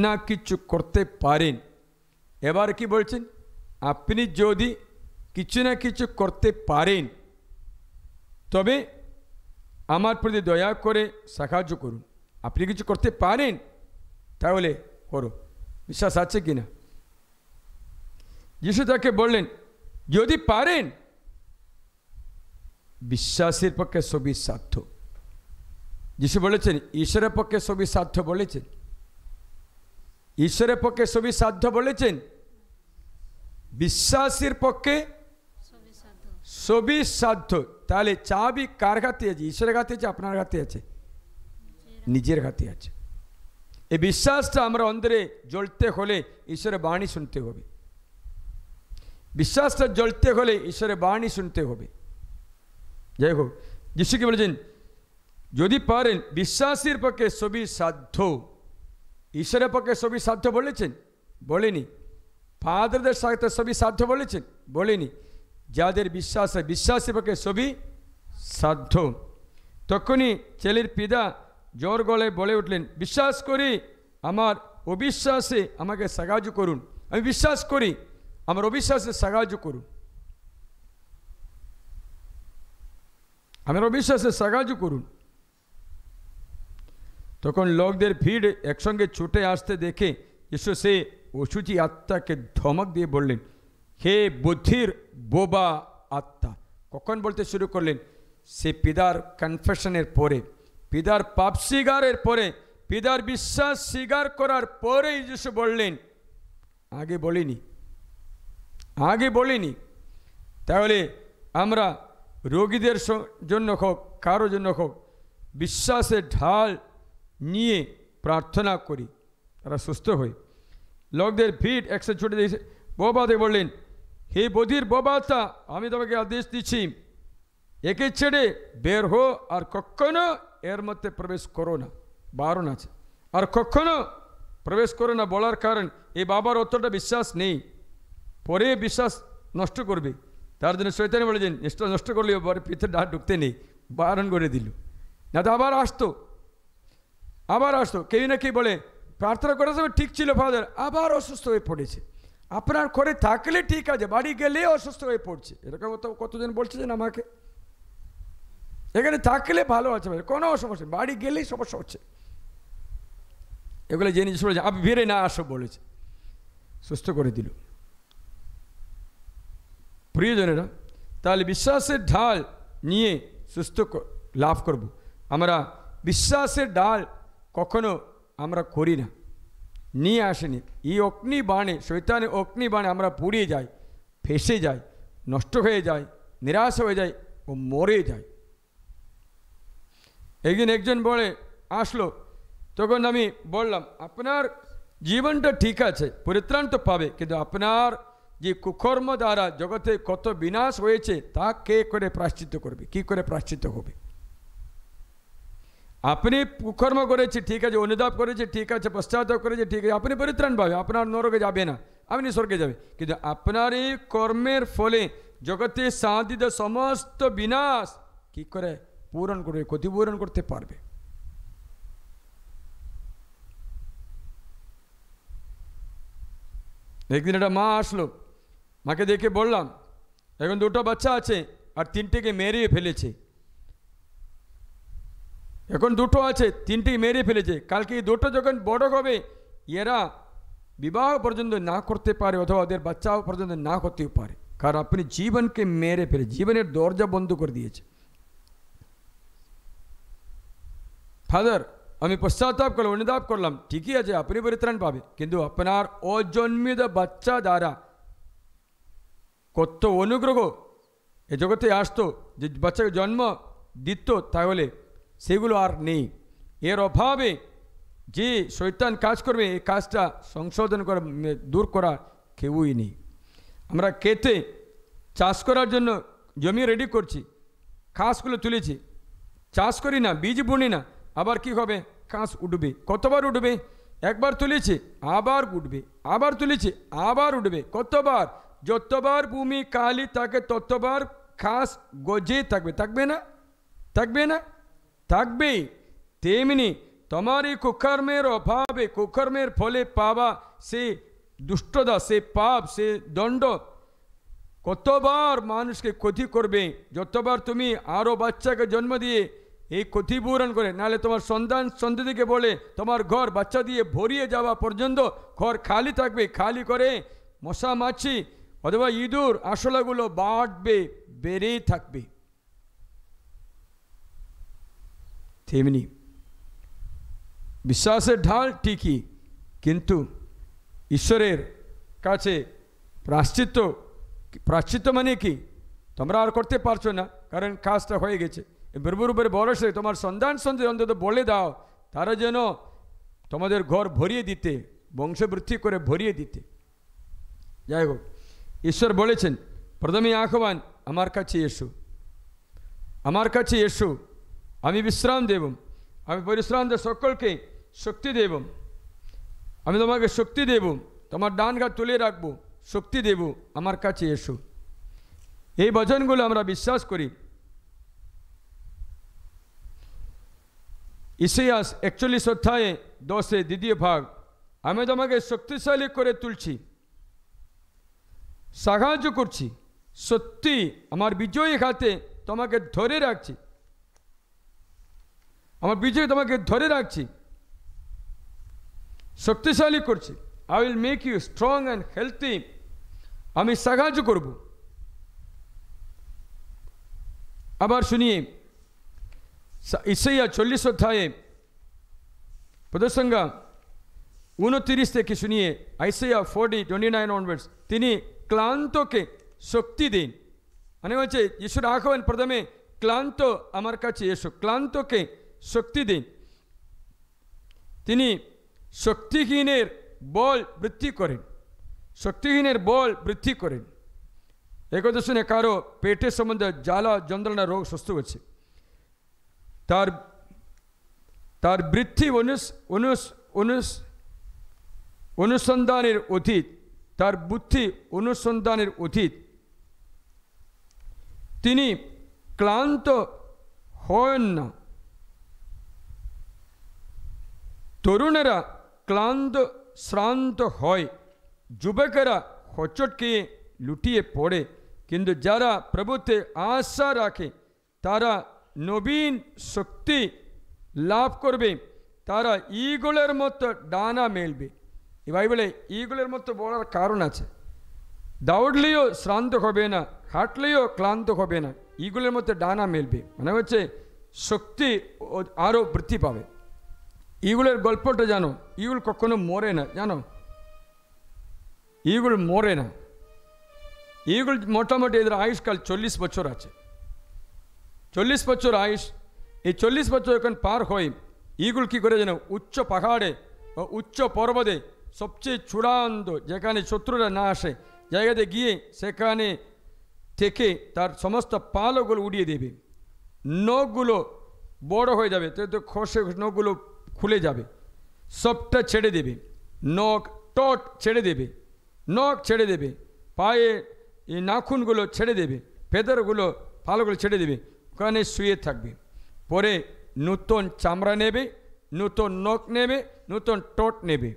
না কিছু করতে পারেন। এবার কি বলছেন? আপনি যদি কিছু না কিছু করতে পারেন, তবে আমার প্রতি দয়া করে সাহায্য করুন। আপনি কিছু করতে পারেন তাহলে করো। বিশ্বাস আছে কি না? যিশু তাকে বললেন, যদি পারেন। বিশ্বাসের পক্ষে সবই সাধ্য। যিশু বলেছেন ঈশ্বরের পক্ষে সবই সাধ্য বলেছেন, ঈশ্বরের পক্ষে সবই সাধ্য বলেছেন। বিশ্বাসের পক্ষে সবই সাধ্য। তাহলে চাবি কার হাতে আছে? ঈশ্বরের হাতে আছে, আপনার হাতে আছে, নিজের হাতে আছে। এই বিশ্বাসটা আমরা অন্তরে জ্বলতে হলে ঈশ্বরের বাণী শুনতে হবে। বিশ্বাসটা জ্বলতে হলে ঈশ্বরের বাণী শুনতে হবে। যাই হোক, যিশু কি বলেছেন? যদি পারেন। বিশ্বাসের পক্ষে সবই সাধ্য। ঈশ্বরের পক্ষে সবই সাধ্য বলেছেন? বলেনি। ফাদারদের সাথে সবই সাধ্য বলেছেন? বলেনি। যাদের বিশ্বাস হয়, বিশ্বাসের পক্ষে সবই সাধ্য। তখনই ছেলের পিতা জোর গলায় বলে উঠলেন, বিশ্বাস করি, আমার অবিশ্বাসে আমাকে সাহায্য করুন। আমি বিশ্বাস করি, আমার অবিশ্বাসে সাহায্য করুন, আমার অবিশ্বাসে সাহায্য করুন। তখন লোকদের ভিড় একসঙ্গে ছুটে আসতে দেখে যিশু সে অশুচি আত্মাকে ধমক দিয়ে বললেন, হে বুদ্ধির বোবা আত্মা। কখন বলতে শুরু করলেন? সে পিতার কনফেশনের পরে, পিতার পাপ স্বীকারের পরে, পিতার বিশ্বাস স্বীকার করার পরেই যিশু বললেন, আগে বলিনি, আগে বলিনি। তাহলে আমরা রোগীদের জন্য হোক, কারো জন্য হোক, বিশ্বাসের ঢাল নিয়ে প্রার্থনা করি, তারা সুস্থ হয়। লোকদের ভিড় একসাথে ছুটে দিয়েছে, বোবাতে বললেন, হে বধির বোবাতা, আমি তোমাকে আদেশ দিচ্ছি, একে ছেড়ে বের হো, আর কখনো এর মধ্যে প্রবেশ করো না। বারণ আছে, আর কখনো প্রবেশ করো না বলার কারণ এই বাবার অতটা বিশ্বাস নেই, পরে বিশ্বাস নষ্ট করবে। তার জন্য শয়তান বলেছেন, নষ্ট করলে পরে পিঠে ঢুকতে নেই, বারণ করে দিল, না তো আবার আসতো, আবার আসতো। কেউ না কেউ বলে, প্রার্থনা করার সময় ঠিক ছিল ফাদার, আবার অসুস্থ হয়ে পড়েছে। আপনার ঘরে থাকলে ঠিক আছে, বাড়ি গেলে অসুস্থ হয়ে পড়ছে। এরকম কতজন বলছেন আমাকে, এখানে থাকলে ভালো আছে, কোনো সমস্যা, বাড়ি গেলেই সমস্যা হচ্ছে। এগুলো জেনে বলেছে, আপনি ফিরে না আসো বলেছে, সুস্থ করে দিল। প্রিয়জনেরা, তাহলে বিশ্বাসের ঢাল নিয়ে সুস্থ লাভ করব। আমরা বিশ্বাসের ঢাল কখনো আমরা করি না, নিয়ে আসেনি। এই অগ্নি বাণে, শয়তানের অগ্নি বাণে আমরা পুড়িয়ে যাই, ফেসে যাই, নষ্ট হয়ে যায়, নিরাশ হয়ে যায় ও মরে যায়। একদিন একজন বলে আসলো, তখন আমি বললাম, আপনার জীবনটা ঠিক আছে, পরিত্রাণ তো পাবে, কিন্তু আপনার যে কুকর্ম দ্বারা জগতে কত বিনাশ হয়েছে তা কে করে প্রায়শ্চিত্ত করবে, কি করে প্রায়শ্চিত্ত হবে? আপনি কুকর্ম করেছে ঠিক আছে, অনুতাপ করেছে ঠিক আছে, পশ্চাত্তাপ করেছে ঠিক আছে, আপনি পরিত্রাণ পাবে, আপনার নরকে যাবে না, আপনি স্বর্গে যাবে। কিন্তু আপনার এই কর্মের ফলে জগতে সাধিত সমস্ত বিনাশ কি করে পূরণ করবে, ক্ষতিপূরণ করতে পারবে? একদিন একটা মা আসলো, মাকে দেখে বললাম, এখন দুটো বাচ্চা আছে আর তিনটেকে মেরিয়ে ফেলেছে, এখন দুটো আছে, তিনটেকে মেরে ফেলেছে, কালকে এই দুটো যখন বড় হবে এরা বিবাহ পর্যন্ত না করতে পারে, অথবা ওদের বাচ্চাও পর্যন্ত না করতেও পারে, কারণ আপনি জীবনকে মেরে ফেলে, জীবনের দরজা বন্ধ করে দিয়েছে। ফাদার, আমি পশ্চাত্তাপ করলাম, অনুতাপ করলাম, ঠিকই আছে, আপনি পরিত্রাণ পাবে, কিন্তু আপনার অজন্মিত বাচ্চা দ্বারা কত অনুগ্রহ এ জগতে আসতো, যে বাচ্চাকে জন্ম দিত, তাহলে সেগুলো আর নেই। এর অভাবে যে শয়তান কাজ করবে, এই কাজটা সংশোধন করা, দূর করা কেউই নেই। আমরা খেতে চাষ করার জন্য জমি রেডি করছি, ঘাসগুলো তুলেছি, চাষ করি না, বীজ বুনি না, আবার কি হবে, ঘাস উঠবে। কতবার উঠবে? একবার তুলেছে আবার উঠবে, আবার তুলেছে আবার উঠবে। কতবার? যতবার ভূমি কালি থাকে ততবার ঘাস গজে থাকবে, থাকবে না? থাকবে না? থাকবেই। তেমনি তোমার এই কুকর্মের অভাবে, কুকর্মের ফলে পাওয়া সে দুষ্টতা, সে পাপ, সে দণ্ড কতবার মানুষকে ক্ষতি করবে। যতবার তুমি আরও বাচ্চাকে জন্ম দিয়ে এই ক্ষতিপূরণ করে, নাহলে তোমার সন্তান সন্ততিকে বলে তোমার ঘর বাচ্চা দিয়ে ভরিয়ে যাওয়া পর্যন্ত ঘর খালি থাকবে, খালি করে মশা মাছি অথবা ইঁদুর আরশোলাগুলো বাড়বে, বেড়েই থাকবে। তেমনি বিশ্বাসের ঢাল ঠিকই, কিন্তু ঈশ্বরের কাছে প্রায়শ্চিত্ত মানে কি? তোমরা আর করতে পারছো না, কারণ কাজটা হয়ে গেছে। প্রভুর উপরে ভরসা, তোমার সন্তান সন্ততি অন্তত বলে দাও, তারা যেন তোমাদের ঘর ভরিয়ে দিতে, বংশবৃদ্ধি করে ভরিয়ে দিতে। যাই হোক, ঈশ্বর বলেছেন প্রথমে আহ্বান, আমার কাছে এসো, আমার কাছে এসো, আমি বিশ্রাম দেব, আমি পরিশ্রাম সকলকে শক্তি দেব, আমি তোমাকে শক্তি দেব, তোমার ডান হাত তুলে রাখবো, শক্তি দেব, আমার কাছে এসো। এই বচনগুলো আমরা বিশ্বাস করি। ইসাইয়াস 41 অধ্যায়ে 10 দ্বিতীয় ভাগ, আমি তোমাকে শক্তিশালী করে তুলছি, সাহায্য করছি, সত্যি আমার বিজয়ী হাতে তোমাকে ধরে রাখছি, আমার বিজয় তোমাকে ধরে রাখছি, শক্তিশালী করছি। I will make you strong and healthy, আমি সাহায্য করব। আবার শুনিয়ে ইসাইয়া 40 অধ্যায়ে পদসংখ্যা 29 থেকে শুনিয়ে আইসাইয়া 40:29 অনওয়ার্ডস, তিনি ক্লান্তকে শক্তি দিন। মানে হচ্ছে যিশুর আহ্বান প্রথমে ক্লান্ত আমার কাছে এসো, ক্লান্তকে শক্তি দিন। তিনি শক্তিহীনের বল বৃদ্ধি করেন, শক্তিহীনের বল বৃদ্ধি করেন। একথা শুনে কারো পেটের সম্বন্ধে জ্বালা যন্ত্রণা রোগ সুস্থ হচ্ছে, তার বৃদ্ধি অনুসন্ধানের অতীত, তার বুদ্ধি অনুসন্ধানের অতীত। তিনি ক্লান্ত হন না। তরুণেরা ক্লান্ত শ্রান্ত হয়, যুবকেরা হোঁচট খেয়ে লুটিয়ে পড়ে, কিন্তু যারা প্রভুতে আশা রাখে তারা নবীন শক্তি লাভ করবে, তারা ঈগলের মতো ডানা মেলবে। এই বাইবেলে ঈগলের মতো বলার কারণ আছে। দৌড়লেও শ্রান্ত হবে না, হাঁটলেও ক্লান্ত হবে না, ঈগলের মতো ডানা মেলবে। মানে হচ্ছে শক্তি আরও বৃদ্ধি পাবে। ঈগলের গল্পটা জানো? ঈগল কখনো মরে না, জানো? ঈগল মরে না। ঈগল মোটামুটি এদের আয়ুষ্কাল 40 বছর আছে, 40 বছর আয়ুষ। এই 40 বছর যখন পার হয়, ঈগল কী করে যেন উচ্চ পাহাড়ে ও উচ্চ পর্বতে সবচেয়ে চূড়ান্ত, যেখানে শত্রুরা না আসে, জায়গাতে গিয়ে সেখানে থেকে তার সমস্ত পালগুলো উড়িয়ে দেবে। নখগুলো বড় হয়ে যাবে, তো খসে নখগুলো খুলে যাবে, সবটা ছেড়ে দেবে, নখ টট ছেড়ে দেবে, নখ ছেড়ে দেবে, পায়ে এই নাখুনগুলো ছেড়ে দেবে, ফেদারগুলো পালগুলো ছেড়ে দেবে, ওখানে শুয়ে থাকবে। পরে নূতন চামড়া নেবে, নূতন নখ নেবে, নূতন টট নেবে,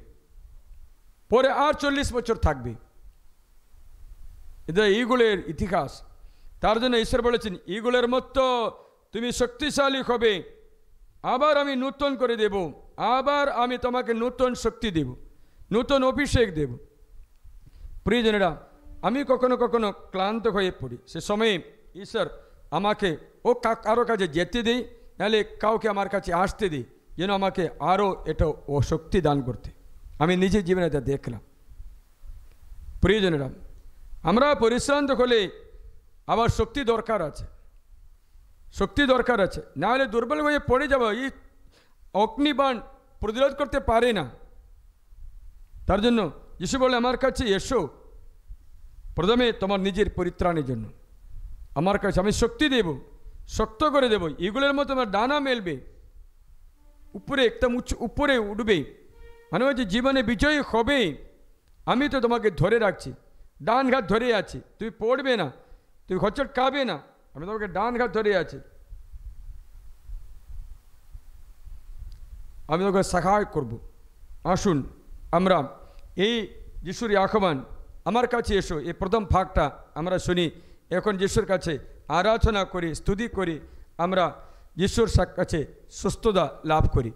পরে আর 40 বছর থাকবে। এটা ঈগলের ইতিহাস। তার জন্য ঈশ্বর বলেছেন, ঈগলের মতো তুমি শক্তিশালী হবে, আবার আমি নূতন করে দেব, আবার আমি তোমাকে নূতন শক্তি দেব, নূতন অভিষেক দেব। প্রিয়জনেরা, আমি কখনো কখনো ক্লান্ত হয়ে পড়ি, সে সময়ে ঈশ্বর আমাকে কারো কাছে যেতে দেয়, নাহলে কাউকে আমার কাছে আসতে দিই, যেন আমাকে আরও এটা ও শক্তি দান করতে। আমি নিজের জীবনে এটা দেখলাম। প্রিয়জনেরা, আমরা পরিশ্রান্ত হলে আবার শক্তি দরকার আছে, শক্তি দরকার আছে, নাহলে দুর্বল হয়ে পড়ে যাব। এই অগ্নিবাণ প্রতিরোধ করতে পারে না। তার জন্য যিশু বলে, আমার কাছে এসো প্রথমে তোমার নিজের পরিত্রাণের জন্য, আমার কাছে আমি শক্তি দেব, শক্ত করে দেব, এগুলোর মতো আমার ডানা মেলবে, উপরে একদম উপরে উঠবে। মানে হচ্ছে জীবনে বিজয়ী হবে। আমি তো তোমাকে ধরে রাখছি, ডান ঘাট ধরে আছি, তুমি পড়বে না, তুমি হোঁচট খাবে না, আমি তোমাকে ডান ঘাট ধরে আছি, আমি তোমাকে সাহায্য করব। আসুন আমরা এই যিশুর আহ্বান, আমার কাছে এসো, এই প্রথম ভাগটা আমরা শুনি। এখন যিশুর কাছে আরাধনা করি, স্তুতি করি, আমরা যিশুর কাছে সুস্থতা লাভ করি।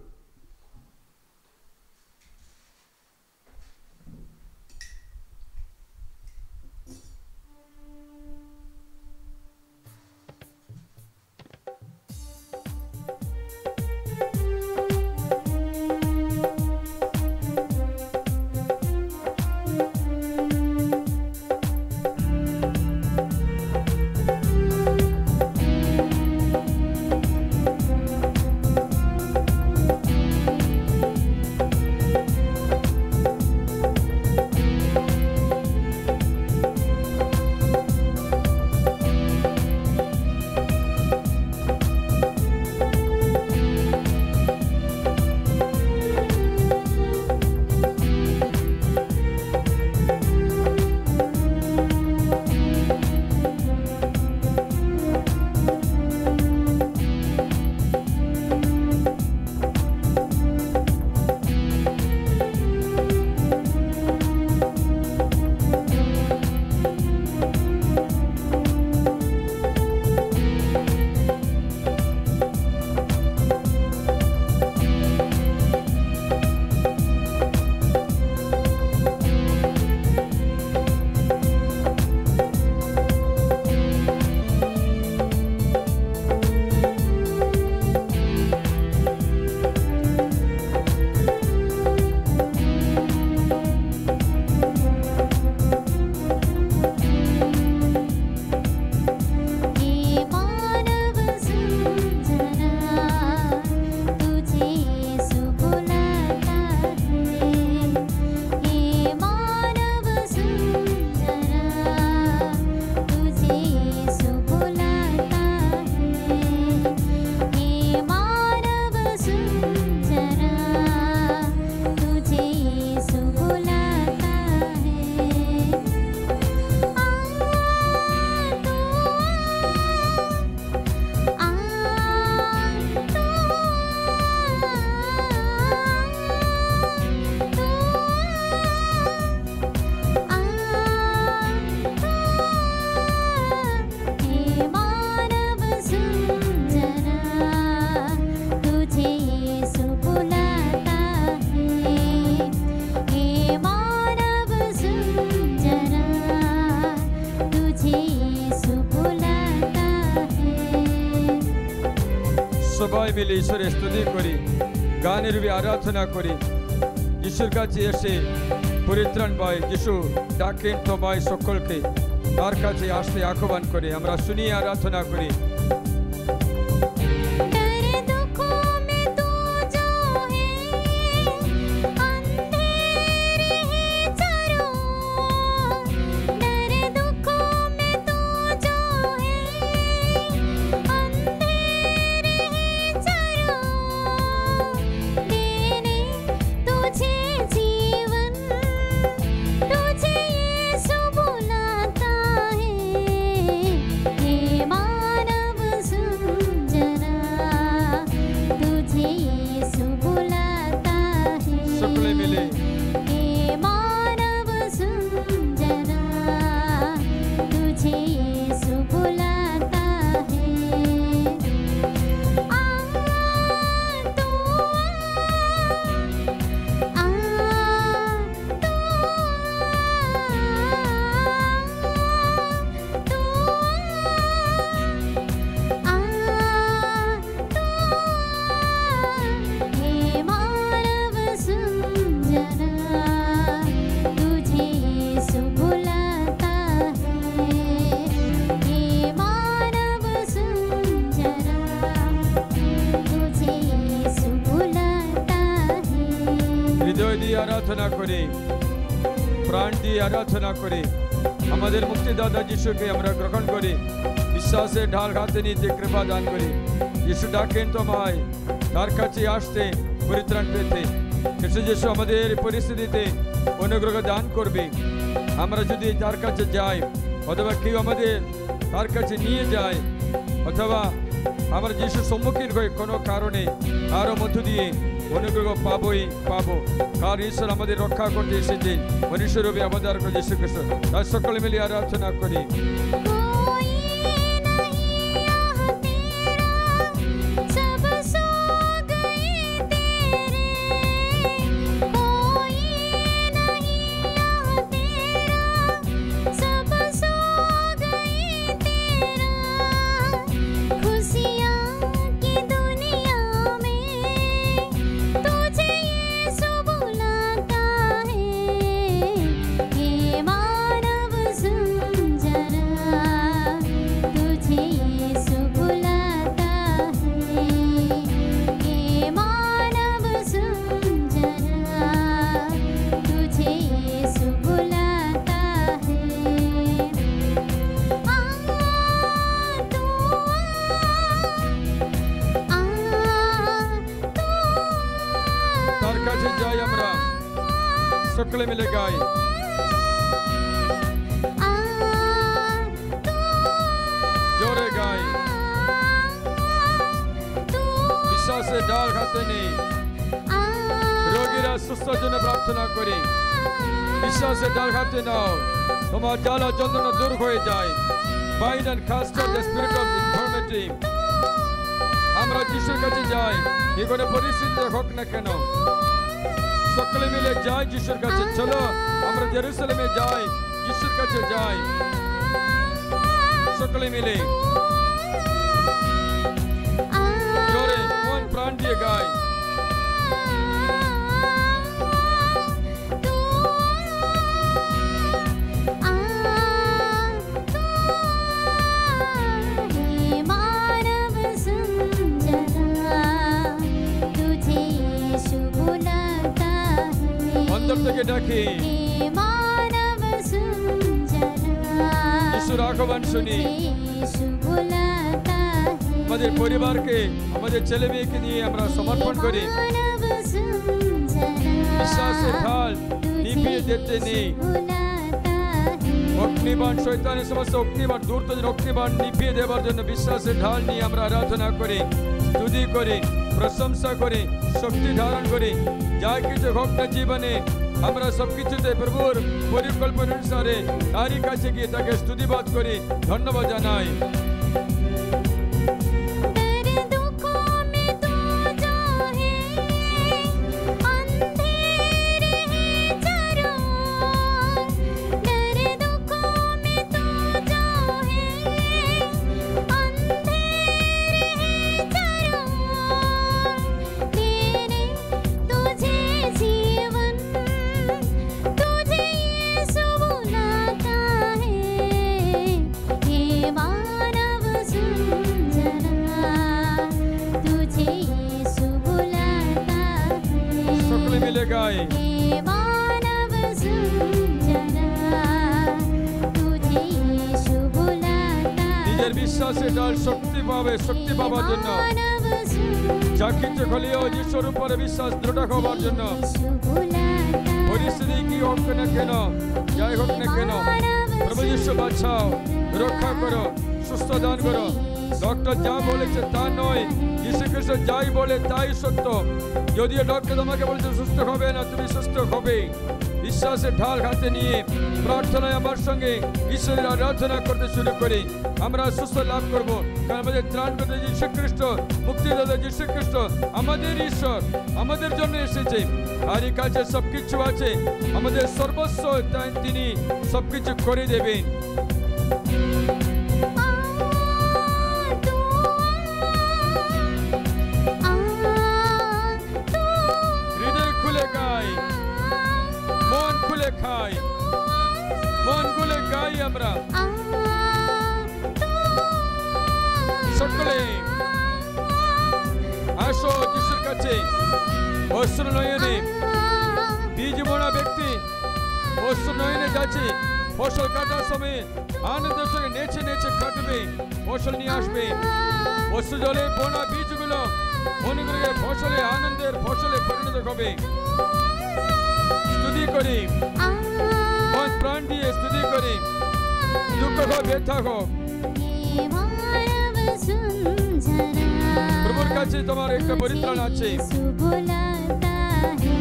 মিলে ঈশ্বরের স্তুতি করি, গানের রূপে আরাধনা করি। যিশুর কাছে এসে পরিত্রাণ পাই। যিশু ডাকেন তোমায় সকলকে তার কাছে আসতে আহ্বান করে। আমরা শুনি আরাধনা করি। আরাধনা করি, প্রাণ দিয়ে আরাধনা করি। আমাদের মুক্তিদাতা যিশুকে আমরা গ্রহণ করি, বিশ্বাসের ঢাল হাতে নিতে কৃপা দান করি। যিশু ডাকেন তোমায় তার কাছে আসতে, পরিত্রাণ পেতে। খ্রিস্ট যিশু আমাদের পরিস্থিতিতে অনুগ্রহ দান করবে। আমরা যদি তার কাছে যাই, অথবা কেউ আমাদের তার কাছে নিয়ে যায়, অথবা আমরা যিশুর সম্মুখীন হয়ে কোনো কারণে কারো মধ্য দিয়ে অনুগ্রহ পাবোই পাবো। কারণ ঈশ্বর আমাদের রক্ষা করতে এসেছেন, মনুষ্যরূপে অবতার করে যীশু খ্রিস্ট। তার সকলে মিলে আরাধনা করি। সকলে মিলে গাই, জোরে গাই। বিশ্বাসের ঢাল হাতে নেই, রোগীরা সুস্থর জন্য প্রার্থনা করি। বিশ্বাসের ঢাল হাতে নাও, তোমার জ্বালা যন্ত্রণা দূর হয়ে যায়। Bind and cast out the spirit of infirmity. আমরা যিশুর কাছে যাই, যে কোনো পরিস্থিতিতে হোক না কেন। সকলে মিলে যাই যিশুর কাছে। চলো আমরা জেরুসালেমে যাই, যিশুর কাছে যাই। সকলে মিলে জোরে মন প্রাণ দিয়ে গাই। অন্তর থেকে ডাকি, যিশুর আহ্বান শুনি। আমাদের পরিবারকে, আমাদের ছেলে মেয়েকে নিয়ে আমরা সমর্পণ করি। বিশ্বাসের ঢাল নিভিয়ে যেতে নেই। অগ্নিবাণ, শয়তানের সমস্ত অগ্নিবাণ, দূরতম অগ্নিবাণ নিভিয়ে দেওয়ার জন্য বিশ্বাসের ঢাল নিয়ে আমরা আরাধনা করি, স্তুতি করি, প্রশংসা করি, শক্তি ধারণ করি। যা কিছু হোক না জীবনে, আমরা সবকিছুতে প্রভুর পরিকল্পনা অনুসারে তারই কাছে গিয়ে তাকে স্তুতিবাদ করি, ধন্যবাদ জানাই। সবাই মিলে গাই हे मानव सुंदरा तुझे यीशु बुलाता নিজের বিশ্বাসে ঢাল শক্তি পাবার জন্য मानव सुंदरा যা কিছু হলেও যিশুর উপরে বিশ্বাস দৃঢ় হবার জন্য यीशु बुलाता পরিস্থিতি কি হোক না কেন যাই হোক না কেন প্রভু যিশু বাঁচাও রক্ষা করো সুস্থ দান করো ডক্টর যা বলেছে তা নয় যিশু খ্রিস্ট যাই বলে তাই সত্য যদিও ডক্টর তোমাকে বলেছে সুস্থ হবে না তুমি সুস্থ হবে বিশ্বাসের ঢাল হাতে নিয়ে প্রার্থনায় আমার সঙ্গে ঈশ্বরের আরাধনা করতে শুরু করি আমরা সুস্থ লাভ করব কারণ আমাদের ত্রাণকর্তা যীশু খ্রিস্ট মুক্তিদাতা যীশু খ্রিস্ট আমাদের ঈশ্বর আমাদের জন্য এসেছে আর এই কাছে সবকিছু আছে আমাদের সর্বস্ব তাই তিনি সবকিছু করে দেবেন হৃদয় খুলে গাই মন খুলে খাই মন খুলে গাই আমরা সকলে আসো যিশুর কাছে অশ্রু নয়নে বীজ বোনা ব্যক্তি অশ্রু নয়নে যাচ্ছে ফসল কাটার সময় আনন্দের সঙ্গে নেচে নেচে কাটবে ফসল নিয়ে আসবে অশ্রু জলে বোনা বীজগুলো অনুগ্রহে ফসলে আনন্দের ফসলে পরিণত হবে স্তুতি করি মন প্রাণ দিয়ে স্তুতি করি দুঃখ হোক ব্যথা হোক हे मानव सुंदरा প্রভুর কাছে তোমার একটা পরিত্রাণ আছে यीशु बुलाता है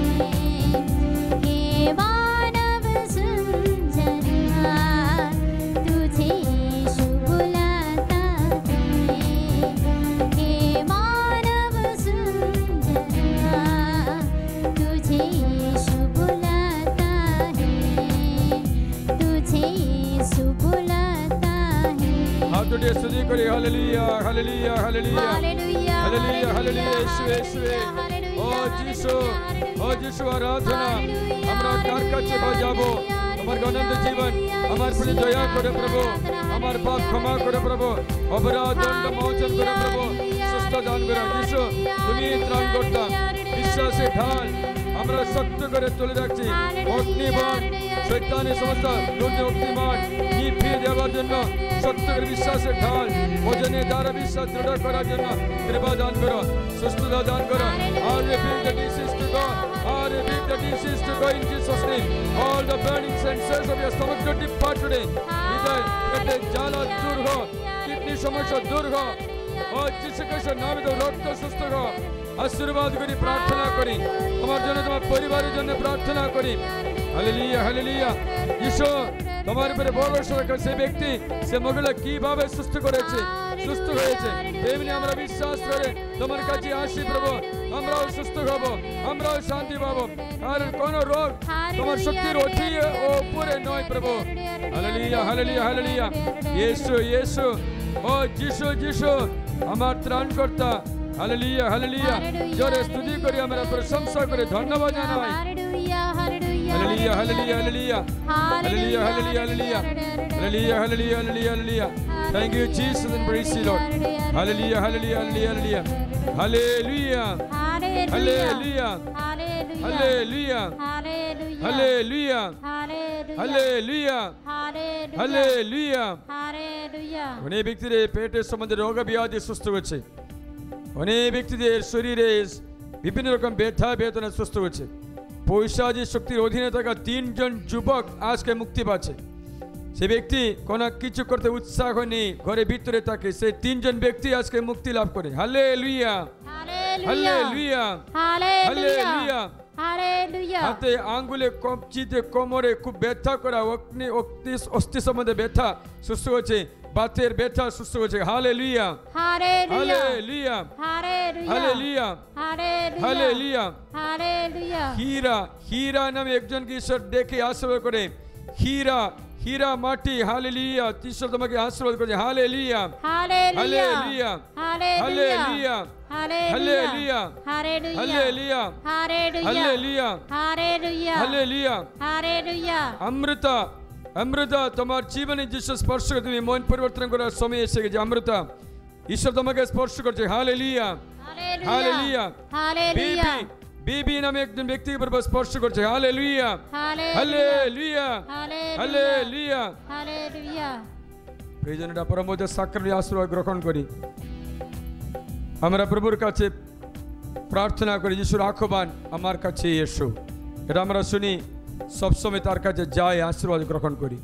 हे मानव सुंदरा तुझे यीशु बुलाता है हे मानव सुंदरा तुझे यीशु बुलाता है तुझे यीशु बुलाता है হাত উঠিয়ে স্তুতি করি hallelujah hallelujah hallelujah hallelujah hallelujah hallelujah ইয়েশু ইয়েশু ও যিশু আরাধনা আমরা কার কাছে বাজাবো আমার অনন্ত জীবন আমার প্রতি দয়া করে প্রভু আমার পাপ ক্ষমা করে প্রভু অপরাধ দণ্ড মোচন করে প্রভু সুস্থ দান করে যিশু তুমি ত্রাণকর্তা বিশ্বাসে ঢাল আমরা শক্ত করে তুলে রাখছি অগ্নিবাণ শয়তানের সমস্ত দুর্যোগমান নিভিয়ে দেওয়ার জন্য শক্ত করে বিশ্বাসের ঢাল ওজনে দ্বারা বিশ্বাস দৃঢ় করার জন্য কৃপা দান করো সুস্থতা দান করো আর rebuke the disease to go R rebuke the disease to go in Jesus name all the burning senses of your stomach to depart today হৃদয় পেটে জ্বালা দূর হো কিডনি সমস্যা দূর হো ও যিশু খ্রিস্টের নামে তো রক্ত সুস্থ হো আশীর্বাদ করি প্রার্থনা করি তোমার জন্য তোমার পরিবারের জন্য প্রার্থনা করি হালেলুয়া হালেলুয়া যিশু তোমার উপরে ভরসা রাখা সেই ব্যক্তি সে মহিলা কিভাবে সুস্থ করেছে সুস্থ হয়েছে তেমনি আমরা বিশ্বাস করে তোমার কাছে আসি প্রভু আমরাও সুস্থ হব আমরাও শান্তি পাবো আর কোন রোগ তোমার শক্তির অধীনে ও উপরে নয় প্রভু হালেলুয়া হালেলুয়া হালেলুয়া ইয়েশু ইয়েশু ও যিশু যিশু আমার ত্রাণকর্তা হালেলুয়া হালেলুয়া জোরে স্তুতি করি আমরা প্রশংসা করে ধন্যবাদ জানাই hallelujah hallelujah hallelujah hallelujah hallelujah hallelujah hallelujah hallelujah hallelujah hallelujah Thank you Jesus and praise you Lord Hallelujah hallelujah hallelujah hallelujah hallelujah hallelujah hallelujah hallelujah hallelujah অনেক ব্যক্তিদের পেটের সম্বন্ধে রোগ ব্যাধি সুস্থ হচ্ছে অনেক ব্যক্তিদের শরীরে বিভিন্ন রকম ব্যথা বেদনা সুস্থ হচ্ছে পৈশাচিক শক্তির অধীনে থাকা 3 জন যুবক আজকে মুক্তি পাচ্ছে সে ব্যক্তি কোনো কিছু করতে উৎসাহ নেই ঘরে ভিতরে থাকে সেই 3 জন ব্যক্তি আজকে মুক্তি লাভ করে হালেলুয়া হালেলুয়া হালেলুয়া हालेलुया হাতে আঙ্গুলে কবজিতে কোমরে খুব ব্যথা করা অস্থি সম্বন্ধে ব্যথা সুস্থ হচ্ছে বাতের ব্যথা সুস্থ হচ্ছে hallelujah hallelujah hallelujah hallelujah hallelujah Hira নামে একজনকে ঈশ্বর ডেকে আশীর্বাদ করে হীরা মাটি হালেলুয়া ঈশ্বর তোমাকে আশীর্বাদ করে hallelujah hallelujah hallelujah hallelujah hallelujah hallelujah hallelujah Amrita তোমার জীবনে যিশু স্পর্শ করে তুমি মন পরিবর্তন করার সময় এসে গেছে অমৃতা ঈশ্বর তোমাকে স্পর্শ করছে হালেলুয়া হালেলুয়া বিবি নামে একজন ব্যক্তিকে প্রভু স্পর্শ করছে। Hallelujah, hallelujah, hallelujah. হালেলুয়া। প্রিয়জনেরা, পরম পবিত্র সাক্রামেন্টের আশীর্বাদ গ্রহণ করি। আমরা প্রভুর কাছে প্রার্থনা করি, যিশুর আহ্বান, আমার কাছে এসো। এটা আমরা শুনি, সবসময় তার কাছে যাই, আশীর্বাদ গ্রহণ করি।